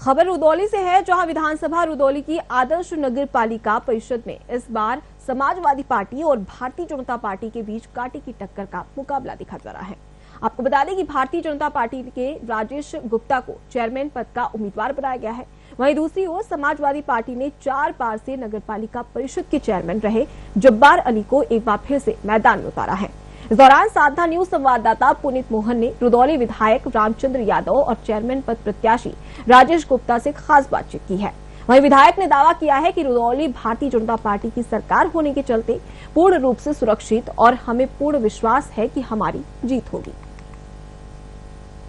खबर रुदौली से है, जहां विधानसभा रुदौली की आदर्श नगर पालिका परिषद में इस बार समाजवादी पार्टी और भारतीय जनता पार्टी के बीच कांटे की टक्कर का मुकाबला दिखा जा रहा है। आपको बता दें कि भारतीय जनता पार्टी के राजेश गुप्ता को चेयरमैन पद का उम्मीदवार बनाया गया है। वहीं दूसरी ओर समाजवादी पार्टी ने 4 बार से नगर पालिका परिषद के चेयरमैन रहे जब्बार अली को एक बार फिर से मैदान में उतारा है। इस दौरान साधना न्यूज संवाददाता पुनीत मोहन ने रुदौली विधायक रामचंद्र यादव और चेयरमैन पद प्रत्याशी राजेश गुप्ता से खास बातचीत की है। वहीं विधायक ने दावा किया है कि रुदौली भारतीय जनता पार्टी की सरकार होने के चलते पूर्ण रूप से सुरक्षित और हमें पूर्ण विश्वास है कि हमारी जीत होगी।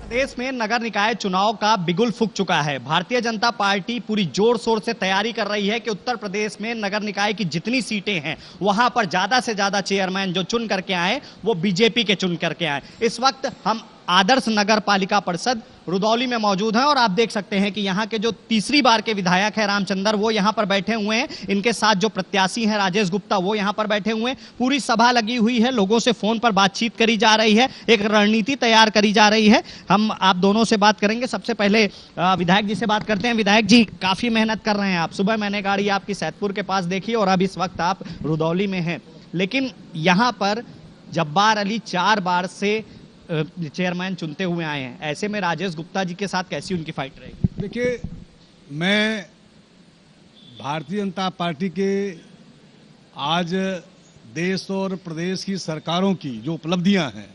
प्रदेश में नगर निकाय चुनाव का बिगुल फूंक चुका है। भारतीय जनता पार्टी पूरी जोर शोर से तैयारी कर रही है कि उत्तर प्रदेश में नगर निकाय की जितनी सीटें हैं वहां पर ज्यादा से ज्यादा चेयरमैन जो चुन करके आए वो बीजेपी के चुन करके आए। इस वक्त हम आदर्श नगर पालिका परिषद रुदौली में मौजूद हैं और आप देख सकते हैं कि यहाँ के जो तीसरी बार के विधायक है रामचंद्र वो यहाँ पर बैठे हुए हैं। इनके साथ जो प्रत्याशी हैं राजेश गुप्ता वो यहाँ पर बैठे हुए हैं। पूरी सभा लगी हुई है, लोगों से फोन पर बातचीत करी जा रही है, एक रणनीति तैयार करी जा रही है। हम आप दोनों से बात करेंगे। सबसे पहले विधायक जी से बात करते हैं। विधायक जी, काफी मेहनत कर रहे हैं आप। सुबह मैंने गाड़ी आपकी सैदपुर के पास देखी और अब इस वक्त आप रुदौली में हैं, लेकिन यहाँ पर जब्बार अली 4 बार से चेयरमैन चुनते हुए आए हैं। ऐसे में राजेश गुप्ता जी के साथ कैसी उनकी फाइट रहेगी? देखिए, मैं भारतीय जनता पार्टी के आज देश और प्रदेश की सरकारों की जो उपलब्धियां हैं,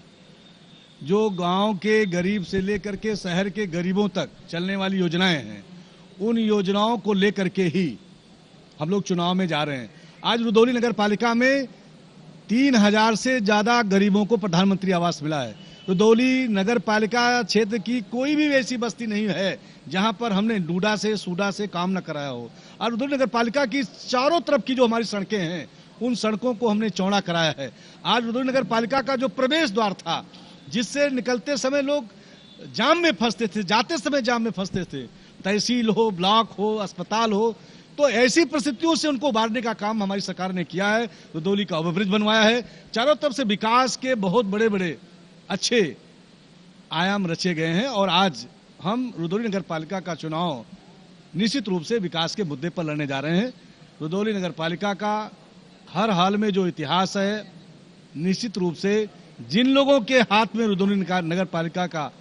जो गांव के गरीब से लेकर के शहर के गरीबों तक चलने वाली योजनाएं हैं, उन योजनाओं को लेकर के ही हम लोग चुनाव में जा रहे हैं। आज रुदौली नगर पालिका में 3000 से ज्यादा गरीबों को प्रधानमंत्री आवास मिला है। रुदौली नगर पालिका क्षेत्र की कोई भी ऐसी बस्ती नहीं है जहां पर हमने डूडा से सूडा से काम न कराया हो। और रुदौली नगर पालिका की चारों तरफ की जो हमारी सड़कें हैं उन सड़कों को हमने चौड़ा कराया है। आज रुदौली नगर पालिका का जो प्रवेश द्वार था, जिससे निकलते समय लोग जाम में फंसते थे, जाते समय जाम में फंसते थे, तहसील हो, ब्लॉक हो, अस्पताल हो, तो ऐसी परिस्थितियों से उनको उबारने का काम हमारी सरकार ने किया है। रुदौली का ओवरब्रिज बनवाया है। चारों तरफ से विकास के बहुत बड़े बड़े अच्छे आयाम रचे गए हैं और आज हम रुदौली नगर पालिका का चुनाव निश्चित रूप से विकास के मुद्दे पर लड़ने जा रहे हैं। रुदौली नगर पालिका का हर हाल में जो इतिहास है, निश्चित रूप से जिन लोगों के हाथ में रुदौली नगर पालिका का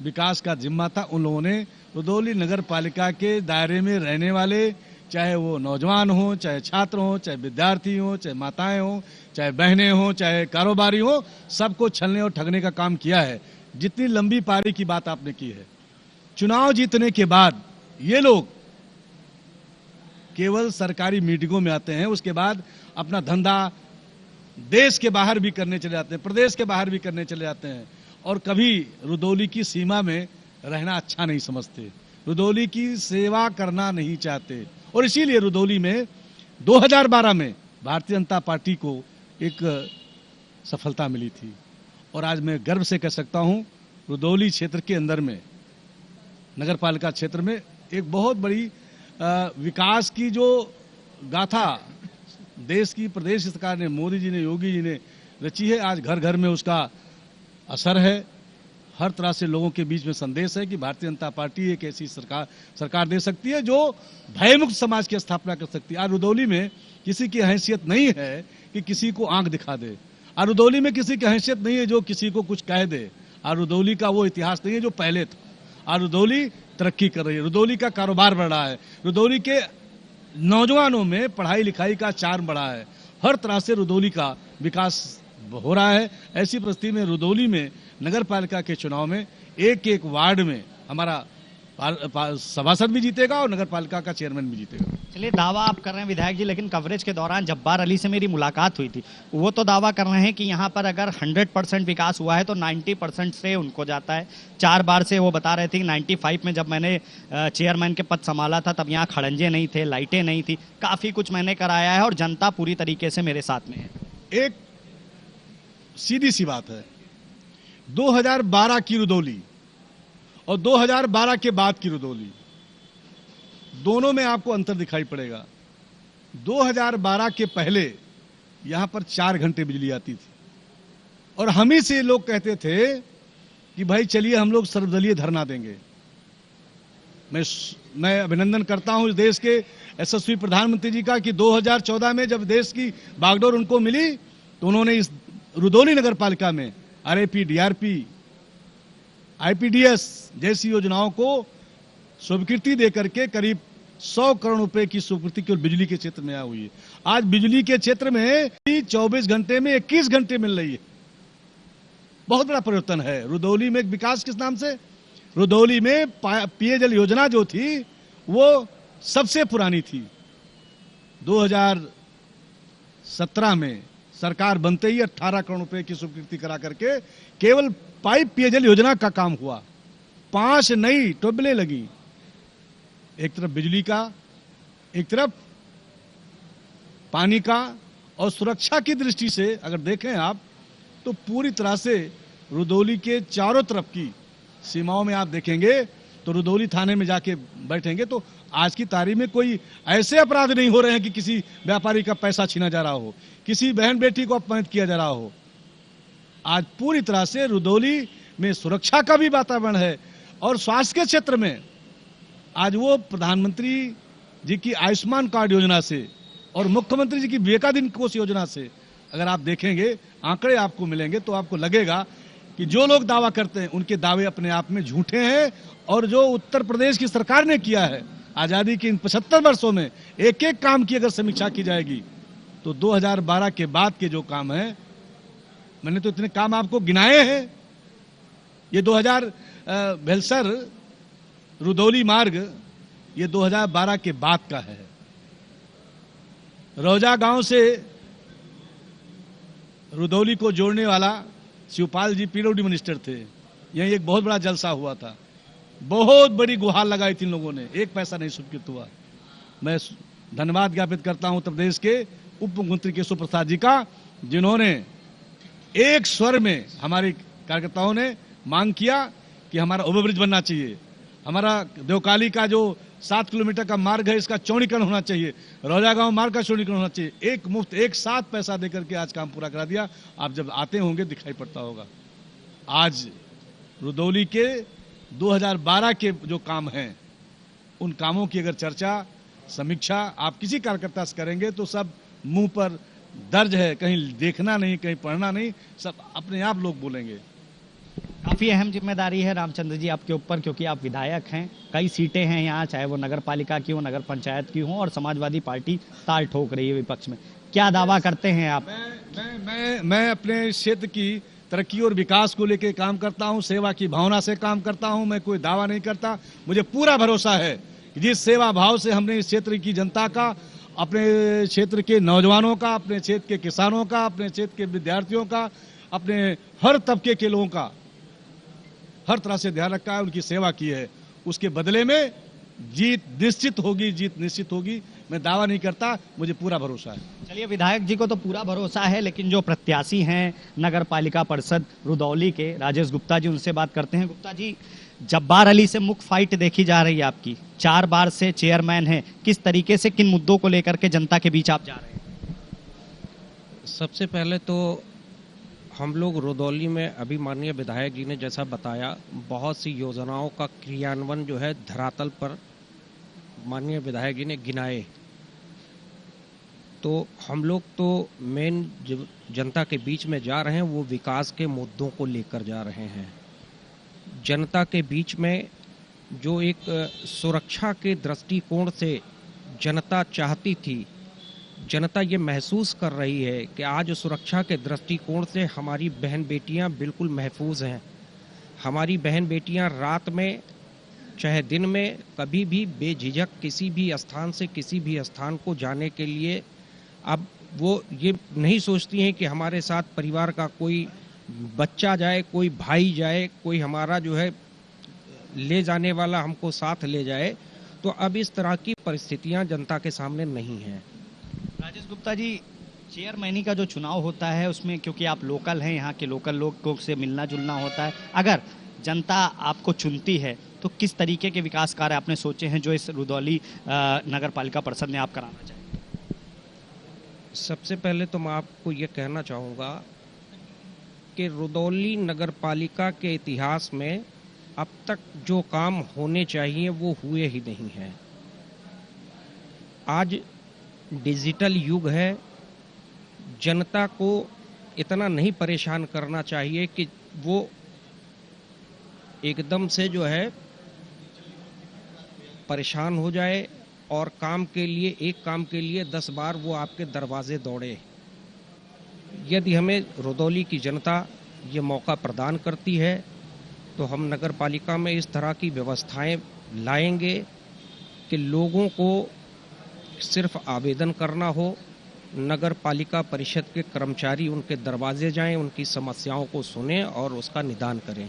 विकास का जिम्मा था, उन लोगों ने रुदौली नगर पालिका के दायरे में रहने वाले, चाहे वो नौजवान हो, चाहे छात्र हो, चाहे विद्यार्थी हो, चाहे माताएं हो, चाहे बहनें हो, चाहे कारोबारी हो, सबको छलने और ठगने का काम किया है। जितनी लंबी पारी की बात आपने की है, चुनाव जीतने के बाद ये लोग केवल सरकारी मीटिंगों में आते हैं, उसके बाद अपना धंधा देश के बाहर भी करने चले जाते हैं, प्रदेश के बाहर भी करने चले जाते हैं और कभी रुदौली की सीमा में रहना अच्छा नहीं समझते, रुदौली की सेवा करना नहीं चाहते। और इसीलिए रुदौली में 2012 में भारतीय जनता पार्टी को एक सफलता मिली थी और आज मैं गर्व से कह सकता हूं, रुदौली क्षेत्र के अंदर में, नगर पालिका क्षेत्र में एक बहुत बड़ी विकास की जो गाथा देश की प्रदेश सरकार ने, मोदी जी ने, योगी जी ने रची है, आज घर घर में उसका असर है। हर तरह से लोगों के बीच में संदेश है कि भारतीय जनता पार्टी एक ऐसी सरकार दे सकती है जो भयमुक्त समाज की स्थापना कर सकती है। आज रुदौली में किसी की हैसियत नहीं है कि किसी को आंख दिखा दे। आज रुदौली में किसी की हैसियत नहीं है जो किसी को कुछ कह दे। आज रुदौली का वो इतिहास नहीं है जो पहले था। आज रुदौली तरक्की कर रही है, रुदौली का कारोबार बढ़ रहा है, रुदौली के नौजवानों में पढ़ाई लिखाई का चार्म बढ़ा है, हर तरह से रुदौली का विकास हो रहा है। ऐसी परिस्थिति में रुदौली में नगर पालिका के चुनाव में एक एक वार्ड में हमारा सभासद भी जीतेगा और नगर पालिका का चेयरमैन भी जीतेगा। चलिए, दावा आप कर रहे हैं विधायक जी, लेकिन कवरेज के दौरान जब्बार अली से मेरी मुलाकात हुई थी, वो तो दावा कर रहे हैं कि यहाँ पर अगर 100% विकास हुआ है तो 90% से उनको जाता है। 4 बार से वो बता रहे थे कि 95 में जब मैंने चेयरमैन के पद संभाला था तब यहाँ खड़ंजे नहीं थे, लाइटें नहीं थी, काफी कुछ मैंने कराया है और जनता पूरी तरीके से मेरे साथ में है। एक सीधी सी बात है, 2012 की रुदौली और 2012 के बाद की रुदौली, दोनों में आपको अंतर दिखाई पड़ेगा। 2012 के पहले यहां पर 4 घंटे बिजली आती थी और हम ही से लोग कहते थे कि भाई चलिए हम लोग सर्वदलीय धरना देंगे। मैं अभिनंदन करता हूं इस देश के यशस्वी प्रधानमंत्री जी का कि 2014 में जब देश की बागडोर उनको मिली तो उन्होंने इस रुदौली नगर पालिका में आरएपी, डीआरपी, आईपीडीएस जैसी योजनाओं को स्वीकृति देकर के करीब 100 करोड़ रुपए की स्वीकृति केवल बिजली के क्षेत्र में आई हुई है। आज बिजली के क्षेत्र में 24 घंटे में 21 घंटे मिल रही है। बहुत बड़ा परिवर्तन है। रुदौली में विकास किस नाम से? रुदौली में पेयजल योजना जो थी वो सबसे पुरानी थी। 2017 में सरकार बनते ही 18 करोड़ रुपए की स्वीकृति करा करके केवल पाइप पेयजल योजना का काम हुआ। 5 नई ट्यूबवेलें लगी, एक तरफ बिजली का, एक तरफ पानी का, और सुरक्षा की दृष्टि से अगर देखें आप तो पूरी तरह से रुदौली के चारों तरफ की सीमाओं में आप देखेंगे तो रुदौली थाने में जाके बैठेंगे तो आज की तारीख में कोई ऐसे अपराध नहीं हो रहे हैं कि किसी व्यापारी का पैसा छीना जा रहा हो, किसी बहन बेटी को अपमानित किया जा रहा हो। आज पूरी तरह से रुदौली में सुरक्षा का भी वातावरण है। और स्वास्थ्य के क्षेत्र में आज वो प्रधानमंत्री जी की आयुष्मान कार्ड योजना से और मुख्यमंत्री जी की विवेकाधीन कोष योजना से अगर आप देखेंगे, आंकड़े आपको मिलेंगे तो आपको लगेगा कि जो लोग दावा करते हैं उनके दावे अपने आप में झूठे हैं। और जो उत्तर प्रदेश की सरकार ने किया है आजादी के इन 75 वर्षों में, एक एक काम की अगर समीक्षा की जाएगी तो 2012 के बाद के जो काम हैं, मैंने तो इतने काम आपको गिनाए हैं। ये 2000 भेलसर रुदौली मार्ग ये 2012 के बाद का है। रौजा गांव से रुदौली को जोड़ने वाला शिवपाल जी पीडब्ल्यूडी मिनिस्टर थे। यहीं एक बहुत बड़ा जलसा हुआ था, बहुत बड़ी गुहार लगाई थी लोगों ने, एक पैसा नहीं स्वीकृत हुआ। मैं धन्यवाद ज्ञापित करता हूं उत्तर प्रदेश के उप मुख्यमंत्री केशव प्रसाद जी का, जिन्होंने एक स्वर में हमारे कार्यकर्ताओं ने मांग किया कि हमारा ओवरब्रिज बनना चाहिए, हमारा देवकाली का जो 7 किलोमीटर का मार्ग है इसका चौड़ीकरण होना चाहिए, रौजा गांव मार्ग का चौड़ीकरण होना चाहिए। एक मुफ्त एक साथ पैसा देकर के आज काम पूरा करा दिया। आप जब आते होंगे दिखाई पड़ता होगा। आज रुदौली के 2012 के जो काम हैं उन कामों की अगर चर्चा, समीक्षा आप किसी कार्यकर्ता से करेंगे तो सब मुंह पर दर्ज है, कहीं देखना नहीं, कहीं पढ़ना नहीं, सब अपने आप लोग बोलेंगे। काफी अहम जिम्मेदारी है रामचंद्र जी आपके ऊपर, क्योंकि आप विधायक हैं, कई सीटें हैं यहाँ, चाहे वो नगर पालिका की हो, नगर पंचायत की हो, और समाजवादी पार्टी ताल ठोक रही है विपक्ष में। क्या दावा करते हैं आप? मैं अपने क्षेत्र की तरक्की और विकास को लेकर काम करता हूं, सेवा की भावना से काम करता हूं। मैं कोई दावा नहीं करता। मुझे पूरा भरोसा है कि जिस सेवा भाव से हमने इस क्षेत्र की जनता का, अपने क्षेत्र के नौजवानों का, अपने क्षेत्र के किसानों का, अपने क्षेत्र के विद्यार्थियों का, अपने हर तबके के लोगों का हर तरह से ध्यान रखा है, उनकी सेवा की है, उसके बदले में जीत निश्चित होगी, जीत निश्चित होगी। मैं दावा नहीं करता, मुझे पूरा भरोसा है। चलिए, विधायक जी को तो पूरा भरोसा है, लेकिन जो प्रत्याशी हैं नगर पालिका परिषद रुदौली के, राजेश गुप्ता जी, उनसे बात करते हैं। गुप्ता जी, जब्बार अली से मुख्य फाइट देखी जा रही है आपकी, 4 बार से चेयरमैन हैं, किस तरीके से, किन मुद्दों को लेकर के जनता के बीच आप जा रहे हैं? सबसे पहले तो हम लोग रुदौली में अभी माननीय विधायक जी ने जैसा बताया, बहुत सी योजनाओं का क्रियान्वयन जो है धरातल पर माननीय विधायक जी ने गिनाए। तो हम लोग तो मेन जनता के बीच में जा रहे हैं, वो विकास के मुद्दों को लेकर जा रहे हैं। जनता के बीच में जो एक सुरक्षा के दृष्टिकोण से जनता चाहती थी, जनता ये महसूस कर रही है कि आज सुरक्षा के दृष्टिकोण से हमारी बहन बेटियां बिल्कुल महफूज हैं। हमारी बहन बेटियां रात में चाहे दिन में कभी भी बेझिझक किसी भी स्थान से किसी भी स्थान को जाने के लिए अब वो ये नहीं सोचती हैं कि हमारे साथ परिवार का कोई बच्चा जाए, कोई भाई जाए, कोई हमारा जो है ले जाने वाला हमको साथ ले जाए। तो अब इस तरह की परिस्थितियां जनता के सामने नहीं हैं। राजेश गुप्ता जी, चेयरमैनी का जो चुनाव होता है उसमें क्योंकि आप लोकल हैं, यहाँ के लोकल लोगों से मिलना जुलना होता है, अगर जनता आपको चुनती है तो किस तरीके के विकास कार्य आपने सोचे हैं जो इस रुदौली नगर पालिका परिषद में आप कराना चाहें? सबसे पहले तो मैं आपको ये कहना चाहूँगा कि रुदौली नगर पालिका के इतिहास में अब तक जो काम होने चाहिए वो हुए ही नहीं हैं। आज डिजिटल युग है, जनता को इतना नहीं परेशान करना चाहिए कि वो एकदम से जो है परेशान हो जाए और एक काम के लिए 10 बार वो आपके दरवाजे दौड़े। यदि हमें रुदौली की जनता ये मौका प्रदान करती है तो हम नगर पालिका में इस तरह की व्यवस्थाएं लाएंगे कि लोगों को सिर्फ आवेदन करना हो, नगर पालिका परिषद के कर्मचारी उनके दरवाजे जाएं, उनकी समस्याओं को सुनें और उसका निदान करें।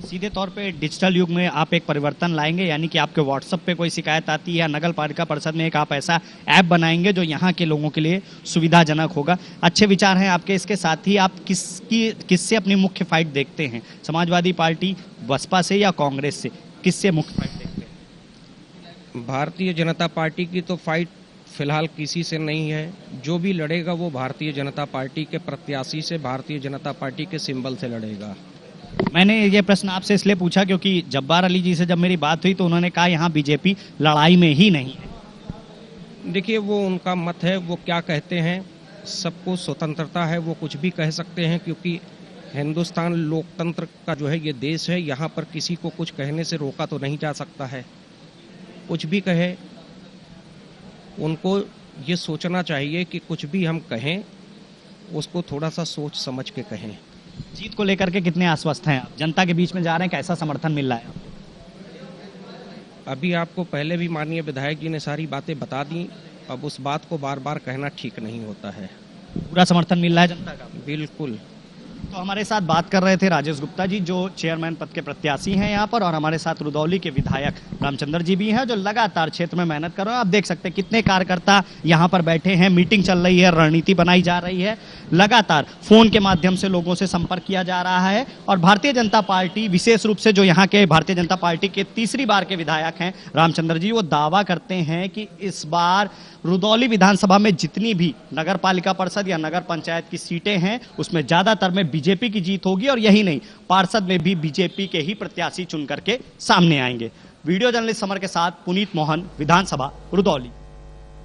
सीधे तौर पे डिजिटल युग में आप एक परिवर्तन लाएंगे, यानी कि आपके व्हाट्सएप पे कोई शिकायत आती है या नगर पालिका परिषद में एक आप ऐसा ऐप बनाएंगे जो यहाँ के लोगों के लिए सुविधाजनक होगा। अच्छे विचार हैं आपके। इसके साथ ही आप किससे अपनी मुख्य फाइट देखते हैं? समाजवादी पार्टी, बसपा से या कांग्रेस से? किससे मुख्य फाइट देखते हैं? भारतीय जनता पार्टी की तो फाइट फिलहाल किसी से नहीं है। जो भी लड़ेगा वो भारतीय जनता पार्टी के प्रत्याशी से, भारतीय जनता पार्टी के सिंबल से लड़ेगा। मैंने ये प्रश्न आपसे इसलिए पूछा क्योंकि जब्बार अली जी से जब मेरी बात हुई तो उन्होंने कहा यहाँ बीजेपी लड़ाई में ही नहीं है। देखिए, वो उनका मत है, वो क्या कहते हैं, सबको स्वतंत्रता है, वो कुछ भी कह सकते हैं, क्योंकि हिंदुस्तान लोकतंत्र का जो है ये देश है। यहाँ पर किसी को कुछ कहने से रोका तो नहीं जा सकता है। कुछ भी कहे, उनको ये सोचना चाहिए कि कुछ भी हम कहें उसको थोड़ा सा सोच समझ के कहें। जीत को लेकर के कितने आश्वस्त हैं आप? जनता के बीच में जा रहे हैं, कैसा समर्थन मिल रहा है? अभी आपको पहले भी माननीय विधायक जी ने सारी बातें बता दी। अब उस बात को बार बार कहना ठीक नहीं होता है। पूरा समर्थन मिल रहा है जनता का? बिल्कुल। तो हमारे साथ बात कर रहे थे राजेश गुप्ता जी, जो चेयरमैन पद के प्रत्याशी हैं यहाँ पर, और हमारे साथ रुदौली के विधायक रामचंद्र जी भी हैं जो लगातार क्षेत्र में मेहनत कर रहे हैं। आप देख सकते हैं कितने कार्यकर्ता यहाँ पर बैठे हैं, मीटिंग चल रही है, रणनीति बनाई जा रही है, लगातार फोन के माध्यम से लोगों से संपर्क किया जा रहा है। और भारतीय जनता पार्टी, विशेष रूप से जो यहाँ के भारतीय जनता पार्टी के तीसरी बार के विधायक हैं रामचंद्र जी, वो दावा करते हैं कि इस बार रुदौली विधानसभा में जितनी भी नगर पालिका परिषद या नगर पंचायत की सीटें हैं उसमें ज्यादातर में बीजेपी की जीत होगी, और यही नहीं, पार्षद में भी बीजेपी के ही प्रत्याशी चुन करके सामने आएंगे। वीडियो जर्नलिस्ट समर के साथ पुनीत मोहन, विधानसभा रुदौली।